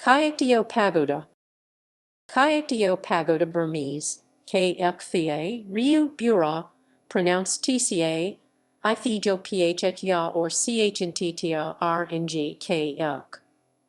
Kyaiktiyo Pagoda. Kyaiktiyo Pagoda Burmese, Kyaiktiyo Bura, pronounced tça, tʃaɪʔtʰíjó pʰəjá or tʃaɪʔtʰíjó rng Kyaik.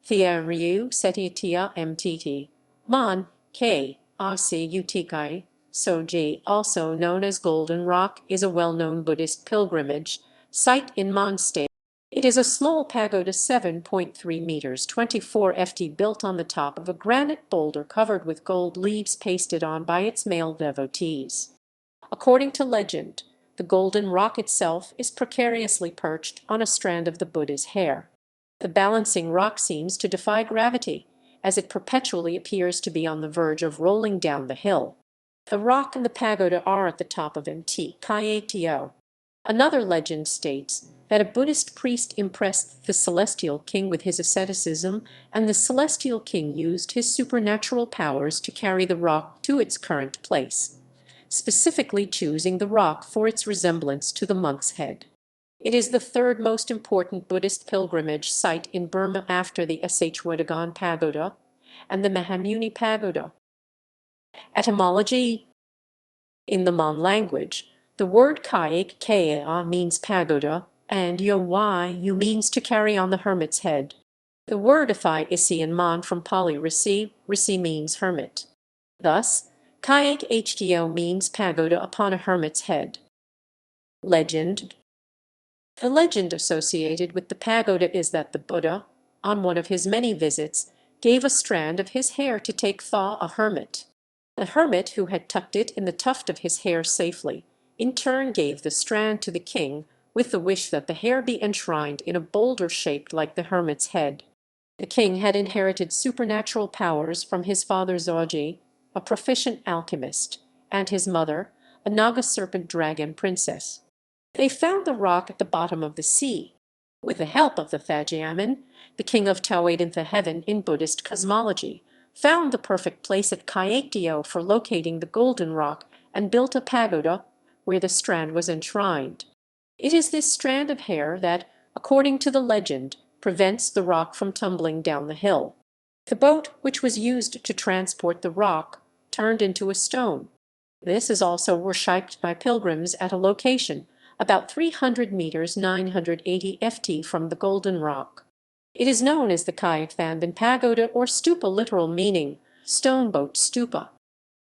Thea Ryu Setia Mtt. Mon, K. Asceticism, Soji, also known as Golden Rock, is a well-known Buddhist pilgrimage site in Mon State. It is a small pagoda 7.3 meters 24 ft built on the top of a granite boulder covered with gold leaves pasted on by its male devotees. According to legend, the golden rock itself is precariously perched on a strand of the Buddha's hair. The balancing rock seems to defy gravity, as it perpetually appears to be on the verge of rolling down the hill. The rock and the pagoda are at the top of Mt. Kyaiktiyo. Another legend states that a Buddhist priest impressed the celestial king with his asceticism, and the celestial king used his supernatural powers to carry the rock to its current place, specifically choosing the rock for its resemblance to the monk's head. It is the third most important Buddhist pilgrimage site in Burma after the Shwedagon Pagoda and the Mahamuni Pagoda. Etymology. In the Mon language, the word kyaiktiyo means pagoda, and yo means to carry on the hermit's head. The word isi in Mon from Pali risi means hermit. Thus, kyaiktiyo means pagoda upon a hermit's head. Legend. The legend associated with the pagoda is that the Buddha, on one of his many visits, gave a strand of his hair to tța, a hermit. The hermit, who had tucked it in the tuft of his hair safely, in turn gave the strand to the king, with the wish that the hair be enshrined in a boulder shaped like the hermit's head. The king had inherited supernatural powers from his father Zoji, a proficient alchemist, and his mother, a Naga serpent dragon princess. They found the rock at the bottom of the sea. With the help of the pʰəjá, the king of tጲaɪʔtʰíjó, the heaven in Buddhist cosmology, found the perfect place at Kyaiktiyo for locating the golden rock and built a pagoda where the strand was enshrined. It is this strand of hair that, according to the legend, prevents the rock from tumbling down the hill. The boat, which was used to transport the rock, turned into a stone. This is also worshipped by pilgrims at a location about 300 meters 980 ft from the Golden Rock. It is known as the Kyaiktiyo Pagoda or stupa, literal meaning stone boat stupa.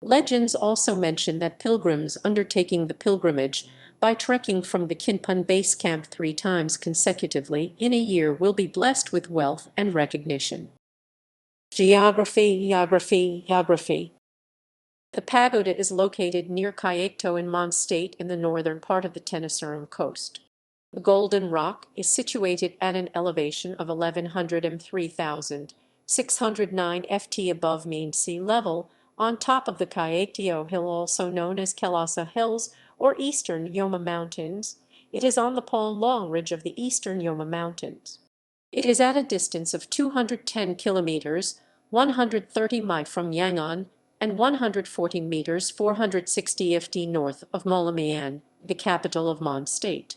Legends also mention that pilgrims undertaking the pilgrimage by trekking from the Kinpun base camp 3 times consecutively in a year will be blessed with wealth and recognition. Geography. The pagoda is located near Kyaiktiyo in Mon State in the northern part of the Tenasserim coast. The Golden Rock is situated at an elevation of 1103,609 ft above mean sea level, on top of the Kyaiktiyo Hill, also known as Kailasa Hills or Eastern Yoma Mountains. It is on the Pol Long Ridge of the Eastern Yoma Mountains. It is at a distance of 210 kilometers, 130 mi from Yangon, and 140 meters 460 ft north of Moulmein, the capital of Mon State.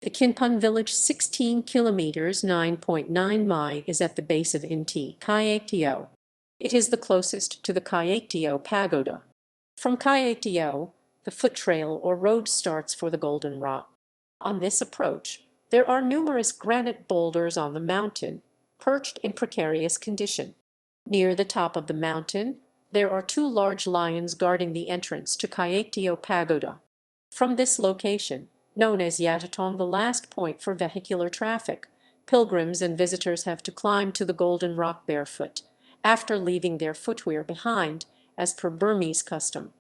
The Kinpun village 16 kilometers 9.9 mi is at the base of Mt. Kyaiktiyo. It is the closest to the Kyaiktiyo Pagoda. From Kyaiktiyo, the foot trail or road starts for the Golden Rock. On this approach, there are numerous granite boulders on the mountain, perched in precarious condition. Near the top of the mountain, there are 2 large lions guarding the entrance to Kyaiktiyo Pagoda. From this location, known as Yatatong, the last point for vehicular traffic, pilgrims and visitors have to climb to the Golden Rock barefoot, after leaving their footwear behind, as per Burmese custom.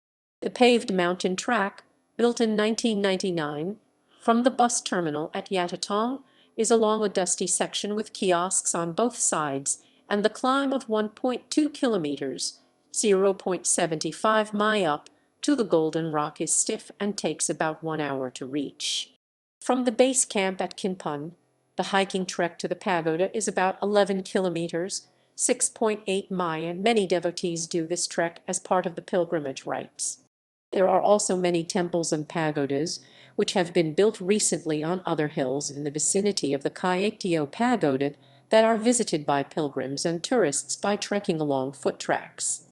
The paved mountain track, built in 1999, from the bus terminal at Yatatong, is along a dusty section with kiosks on both sides, and the climb of 1.2 kilometers, 0.75 mi up, to the Golden Rock is stiff and takes about 1 hour to reach. From the base camp at Kinpun, the hiking trek to the pagoda is about 11 kilometers, 6.8 mi, and many devotees do this trek as part of the pilgrimage rites. There are also many temples and pagodas, which have been built recently on other hills in the vicinity of the Kyaiktiyo Pagoda, that are visited by pilgrims and tourists by trekking along foot tracks.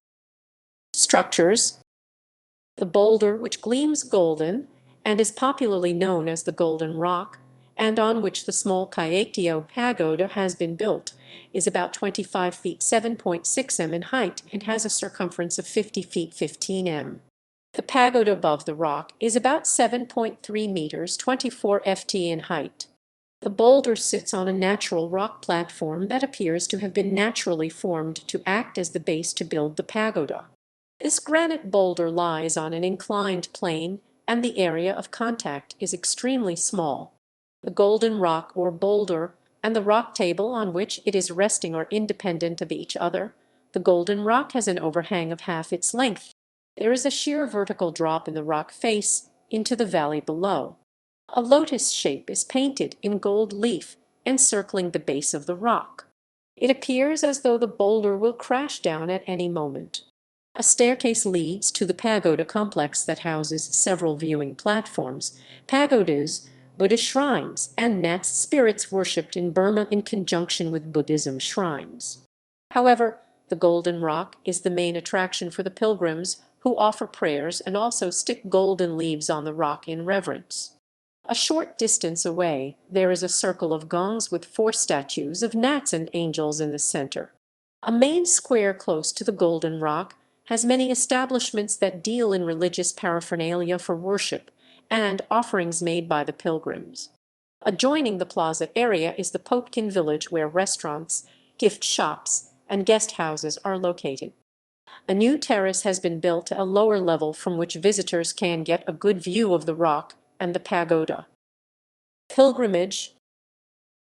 Structures: the boulder, which gleams golden and is popularly known as the Golden Rock, and on which the small Kyaiktiyo Pagoda has been built, is about 25 feet 7.6 m in height and has a circumference of 50 feet 15 m. The pagoda above the rock is about 7.3 meters 24 ft in height. The boulder sits on a natural rock platform that appears to have been naturally formed to act as the base to build the pagoda. This granite boulder lies on an inclined plane, and the area of contact is extremely small. The golden rock or boulder and the rock table on which it is resting are independent of each other. The golden rock has an overhang of half its length. There is a sheer vertical drop in the rock face into the valley below. A lotus shape is painted in gold leaf encircling the base of the rock. It appears as though the boulder will crash down at any moment. A staircase leads to the pagoda complex that houses several viewing platforms, pagodas, Buddhist shrines, and Nats spirits worshipped in Burma in conjunction with Buddhism shrines. However, the Golden Rock is the main attraction for the pilgrims, who offer prayers and also stick golden leaves on the rock in reverence. A short distance away, there is a circle of gongs with 4 statues of gnats and angels in the center. A main square close to the Golden Rock has many establishments that deal in religious paraphernalia for worship and offerings made by the pilgrims. Adjoining the plaza area is the Popkin village, where restaurants, gift shops, and guest houses are located. A new terrace has been built at a lower level from which visitors can get a good view of the rock and the pagoda. Pilgrimage: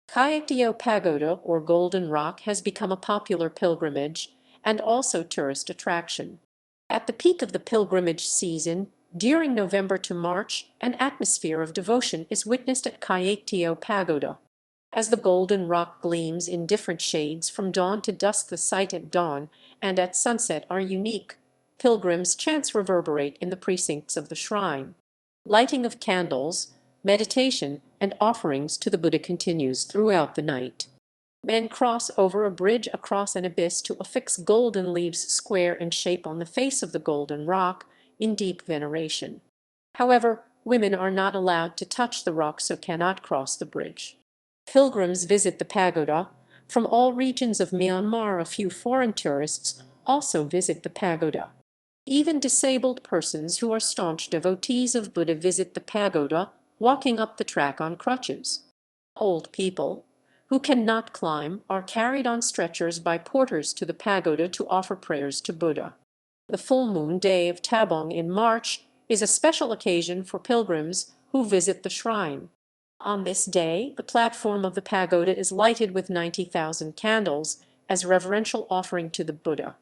Kyaiktiyo Pagoda, or Golden Rock, has become a popular pilgrimage and also tourist attraction. At the peak of the pilgrimage season, during November to March, an atmosphere of devotion is witnessed at Kyaiktiyo Pagoda. As the Golden Rock gleams in different shades from dawn to dusk, the sight at dawn and at sunset are unique. Pilgrims' chants reverberate in the precincts of the shrine. Lighting of candles, meditation, and offerings to the Buddha continues throughout the night. Men cross over a bridge across an abyss to affix golden leaves square in shape on the face of the Golden Rock in deep veneration. However, women are not allowed to touch the rock, so cannot cross the bridge. Pilgrims visit the pagoda from all regions of Myanmar. A few foreign tourists also visit the pagoda. Even disabled persons who are staunch devotees of Buddha visit the pagoda, walking up the track on crutches. Old people who cannot climb are carried on stretchers by porters to the pagoda to offer prayers to Buddha. The full moon day of Tabong in March is a special occasion for pilgrims who visit the shrine. On this day, the platform of the pagoda is lighted with 90,000 candles as reverential offering to the Buddha.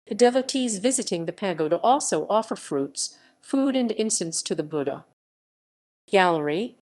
The devotees visiting the pagoda also offer fruits, food, and incense to the Buddha. Gallery: